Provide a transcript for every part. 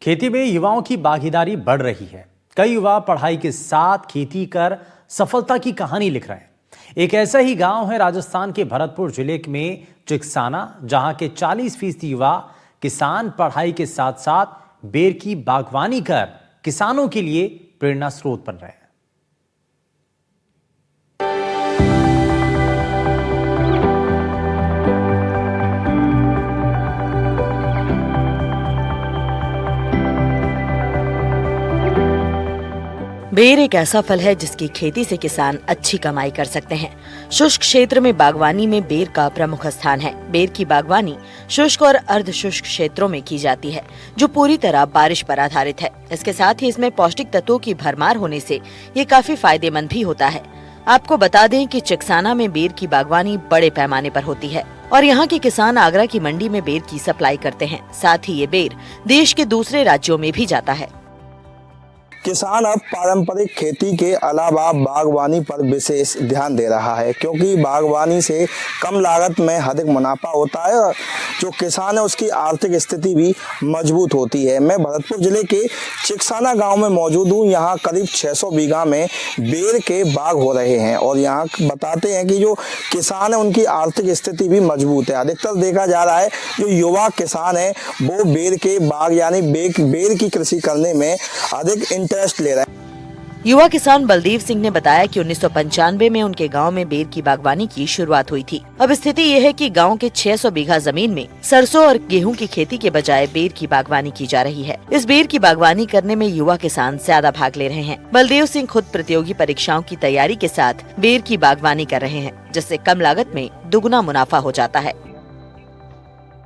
खेती में युवाओं की भागीदारी बढ़ रही है। कई युवा पढ़ाई के साथ खेती कर सफलता की कहानी लिख रहे हैं। एक ऐसा ही गांव है राजस्थान के भरतपुर जिले में चिकसाना, जहां के 40% युवा किसान पढ़ाई के साथ साथ बेर की बागवानी कर किसानों के लिए प्रेरणा स्रोत बन रहे हैं। बेर एक ऐसा फल है जिसकी खेती से किसान अच्छी कमाई कर सकते हैं। शुष्क क्षेत्र में बागवानी में बेर का प्रमुख स्थान है। बेर की बागवानी शुष्क और अर्ध शुष्क क्षेत्रों में की जाती है, जो पूरी तरह बारिश पर आधारित है। इसके साथ ही इसमें पौष्टिक तत्वों की भरमार होने से ये काफी फायदेमंद भी होता है। आपको बता दें कि चिकसाना में बेर की बागवानी बड़े पैमाने पर होती है और यहाँ के किसान आगरा की मंडी में बेर की सप्लाई करते हैं। साथ ही ये बेर देश के दूसरे राज्यों में भी जाता है। किसान अब पारंपरिक खेती के अलावा बागवानी पर विशेष ध्यान दे रहा है, क्योंकि बागवानी से कम लागत में अधिक मुनाफा होता है और जो किसान है उसकी आर्थिक स्थिति भी मजबूत होती है। मैं भरतपुर जिले के चिकसाना गांव में मौजूद हूं। यहां करीब 600 बीघा में बेर के बाग हो रहे हैं और यहां बताते हैं कि जो किसान है उनकी आर्थिक स्थिति भी मजबूत है। अधिकतर देखा जा रहा है जो युवा किसान है वो बेर के बाग यानी बेर की कृषि करने में अधिक इंटरेस्ट ले रहा है। युवा किसान बलदेव सिंह ने बताया कि 1995 में उनके गांव में बेर की बागवानी की शुरुआत हुई थी। अब स्थिति ये है कि गांव के 600 बीघा जमीन में सरसों और गेहूं की खेती के बजाय बेर की बागवानी की जा रही है। इस बेर की बागवानी करने में युवा किसान ज्यादा भाग ले रहे हैं। बलदेव सिंह खुद प्रतियोगी परीक्षाओं की तैयारी के साथ बेर की बागवानी कर रहे हैं, जिससे कम लागत में दुगुना मुनाफा हो जाता है।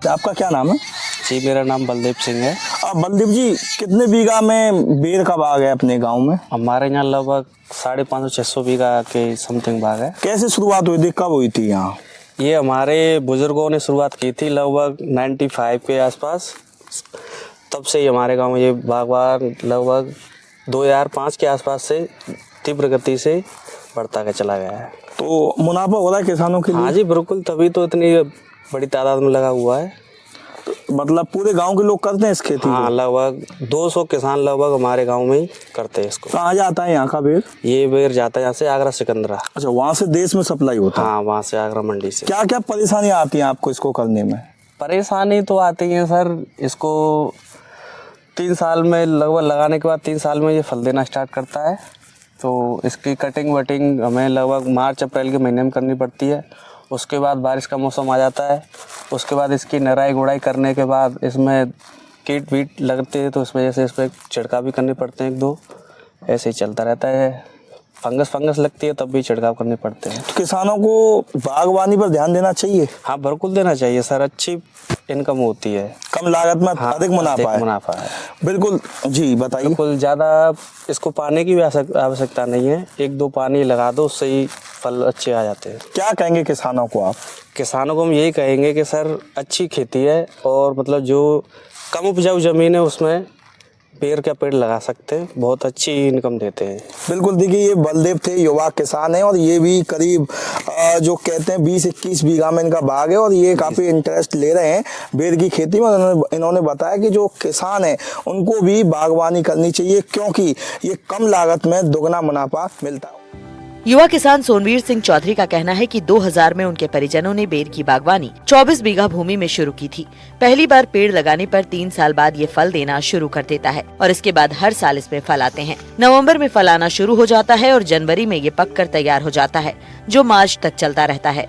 आपका क्या नाम है? जी, मेरा नाम बलदेव सिंह है। बलदेव जी, कितने बीघा में बेर का बाग है अपने गांव में? हमारे यहाँ लगभग 550-600 बीघा के समथिंग बाग है। कैसे शुरुआत हुई थी, कब हुई थी यहाँ? ये हमारे बुजुर्गों ने शुरुआत की थी लगभग 95 के आसपास। तब से ही हमारे गांव में ये बागवान लगभग 2005 के आसपास से तीव्र गति से बढ़ता चला गया है। तो मुनाफा हो रहा है किसानों के लिए? हाँ जी, बिल्कुल, तभी तो इतनी बड़ी तादाद में लगा हुआ है। मतलब पूरे गांव के लोग करते हैं इस खेती? हाँ, लगभग 200 किसान लगभग हमारे गांव में ही करते हैं इसको। कहाँ जाता है यहाँ का बेर? ये बेर जाता है यहाँ से आगरा सिकंदरा। अच्छा, वहाँ से देश में सप्लाई होता है? हाँ, वहाँ से आगरा मंडी से। क्या क्या परेशानियाँ आती हैं आपको इसको करने में? परेशानी तो आती है सर, इसको 3 साल में लगभग लगाने के बाद 3 साल में ये फल देना स्टार्ट करता है। तो इसकी कटिंग वटिंग हमें लगभग मार्च अप्रैल के महीने में करनी पड़ती है। उसके बाद बारिश का मौसम आ जाता है। उसके बाद इसकी नराई गुड़ाई करने के बाद इसमें कीट वीट लगते हैं, तो इस वजह से इस पर छिड़काव भी करने पड़ते हैं 1-2। ऐसे ही चलता रहता है। फंगस लगती है तब भी छिड़काव करने पड़ते हैं। तो किसानों को बागवानी पर ध्यान देना चाहिए? हाँ, बिल्कुल देना चाहिए सर। अच्छी इनकम होती है, कम लागत में अधिक मुनाफा है। बिल्कुल जी, बताइए। बिल्कुल, ज़्यादा इसको पानी की भी आवश्यकता नहीं है। 1-2 पानी लगा दो, उससे ही फल अच्छे आ जाते हैं। क्या कहेंगे किसानों को आप? किसानों को हम यही कहेंगे कि सर अच्छी खेती है और मतलब जो कम उपजाऊ ज़मीन है उसमें बेर का पेड़ लगा सकते हैं, बहुत अच्छी इनकम देते हैं। बिल्कुल, देखिए ये बलदेव थे, युवा किसान हैं और ये भी करीब जो कहते हैं 20-21 बीघा में इनका बाग है और ये काफ़ी इंटरेस्ट ले रहे हैं बेर की खेती में। इन्होंने बताया कि जो किसान है उनको भी बागवानी करनी चाहिए, क्योंकि ये कम लागत में दुगना मुनाफा मिलता है। युवा किसान सोनवीर सिंह चौधरी का कहना है कि 2000 में उनके परिजनों ने बेर की बागवानी 24 बीघा भूमि में शुरू की थी। पहली बार पेड़ लगाने पर 3 साल बाद ये फल देना शुरू कर देता है और इसके बाद हर साल इसमें फल आते हैं। नवंबर में फल आना शुरू हो जाता है और जनवरी में ये पककर तैयार हो जाता है, जो मार्च तक चलता रहता है।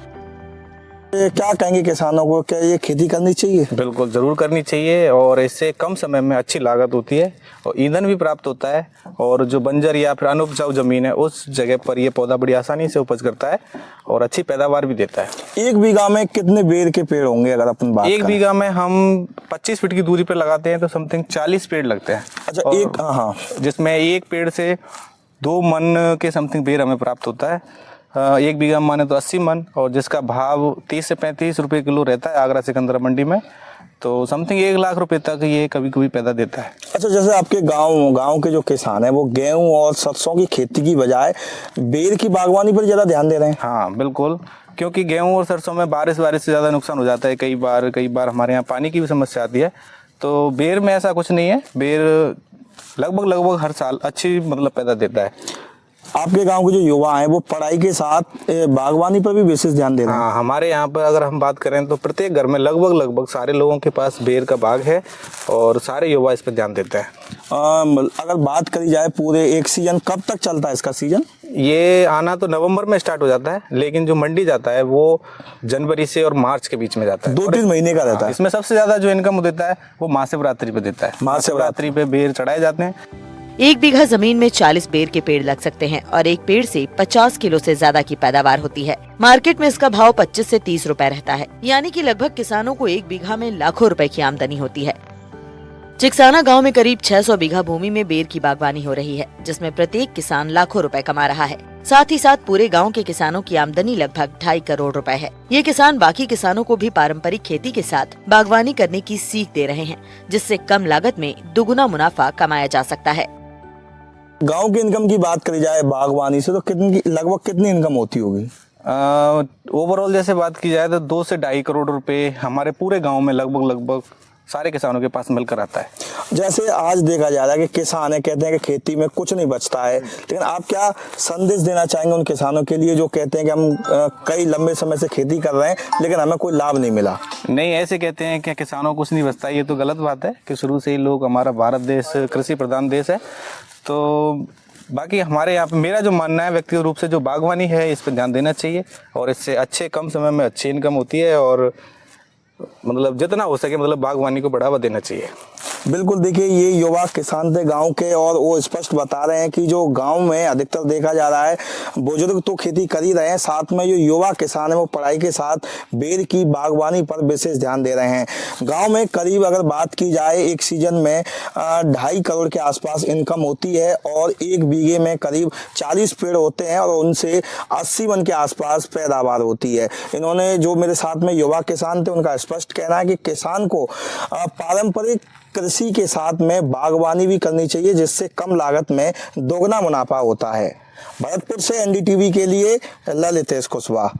क्या कहेंगे किसानों को, क्या ये खेती करनी चाहिए? बिल्कुल, ज़रूर करनी चाहिए और इससे कम समय में अच्छी लागत होती है और ईंधन भी प्राप्त होता है। और जो बंजर या फिर अनुपजाऊ ज़मीन है उस जगह पर ये पौधा बड़ी आसानी से उपज करता है और अच्छी पैदावार भी देता है। 1 बीघा में कितने बेर के पेड़ होंगे अगर अपन बात करें? 1 बीघा में हम 25 फीट की दूरी पर लगाते हैं तो समथिंग 40 पेड़ लगते हैं। अच्छा, हाँ, जिसमें एक पेड़ से 2 मन के समथिंग बेर हमें प्राप्त होता है। 1 बीघा में माने तो 80 मन, और जिसका भाव 30 से 35 रुपये किलो रहता है आगरा सिकंदरा मंडी में। तो समथिंग 1 लाख रुपए तक ये कभी कभी पैदा देता है। अच्छा, जैसे आपके गांव के जो किसान हैं वो गेहूं और सरसों की खेती की बजाय बेर की बागवानी पर ज़्यादा ध्यान दे रहे हैं? हाँ बिल्कुल, क्योंकि गेहूं और सरसों में बारिश से ज़्यादा नुकसान हो जाता है। कई बार हमारे यहाँ पानी की भी समस्या आती है। तो बेर में ऐसा कुछ नहीं है, बेर लगभग हर साल अच्छी मतलब पैदा देता है। आपके गांव के जो युवा हैं वो पढ़ाई के साथ बागवानी पर भी विशेष ध्यान दे रहे हैं। हाँ, हमारे यहाँ पर अगर हम बात करें तो प्रत्येक घर में लगभग सारे लोगों के पास बेर का बाग है और सारे युवा इस पर ध्यान देते हैं। अगर बात करी जाए पूरे एक सीजन कब तक चलता है इसका सीजन? ये आना तो नवंबर में स्टार्ट हो जाता है, लेकिन जो मंडी जाता है वो जनवरी से और मार्च के बीच में जाता है। 2-3 महीने का रहता है। इसमें सबसे ज्यादा जो इनकम देता है वो महाशिवरात्रि पे देता है। महाशिवरात्रि पे बेर चढ़ाए जाते हैं। 1 बीघा जमीन में 40 बेर के पेड़ लग सकते हैं और एक पेड़ से 50 किलो से ज्यादा की पैदावार होती है। मार्केट में इसका भाव 25 से 30 रुपए रहता है, यानी कि लगभग किसानों को 1 बीघा में लाखों रुपए की आमदनी होती है। चिकसाना गांव में करीब 600 बीघा भूमि में बेर की बागवानी हो रही है, जिसमें प्रत्येक किसान लाखों रुपए कमा रहा है। साथ ही साथ पूरे गांव के किसानों की आमदनी लगभग 2.5 करोड़ रुपए है। ये किसान बाकी किसानों को भी पारंपरिक खेती के साथ बागवानी करने की सीख दे रहे हैं, जिससे कम लागत में दुगुना मुनाफा कमाया जा सकता है। गांव की इनकम की बात करी जाए बागवानी से तो लगभग कितनी इनकम होती होगी? ओवरऑल जैसे बात की जाए तो 2 से 2.5 करोड़ रुपए हमारे पूरे गांव में लगभग सारे किसानों के पास मिलकर आता है। जैसे आज देखा जा रहा है कि किसान है, कहते हैं कि खेती में कुछ नहीं बचता है, लेकिन आप क्या संदेश देना चाहेंगे उन किसानों के लिए जो कहते हैं कि हम कई लंबे समय से खेती कर रहे हैं लेकिन हमें कोई लाभ नहीं मिला? नहीं, ऐसे कहते हैं कि किसानों को कुछ नहीं बचता, ये तो गलत बात है कि शुरू से ही लोग, हमारा भारत देश कृषि प्रधान देश है। तो बाकी हमारे यहाँ पे मेरा जो मानना है व्यक्तिगत रूप से, जो बागवानी है इस पर ध्यान देना चाहिए और इससे अच्छे कम समय में अच्छी इनकम होती है और मतलब जितना हो सके मतलब बागवानी को बढ़ावा देना चाहिए। बिल्कुल, देखिए ये युवा किसान थे गांव के और वो स्पष्ट बता रहे हैं कि जो गांव में अधिकतर देखा जा रहा है बुजुर्ग तो खेती कर ही रहे हैं, साथ में जो युवा किसान है वो पढ़ाई के साथ बेर की बागवानी पर विशेष ध्यान दे रहे हैं। गांव में करीब अगर बात की जाए एक सीजन में 2.5 करोड़ के आसपास इनकम होती है और 1 बीघे में करीब 40 पेड़ होते हैं और उनसे 80 मन के आसपास पैदावार होती है। इन्होंने जो मेरे साथ में युवा किसान थे उनका स्पष्ट कहना है कि किसान को पारंपरिक कृषि के साथ में बागवानी भी करनी चाहिए, जिससे कम लागत में दोगुना मुनाफा होता है। भरतपुर से NDTV के लिए ललितेश कुशवाहा।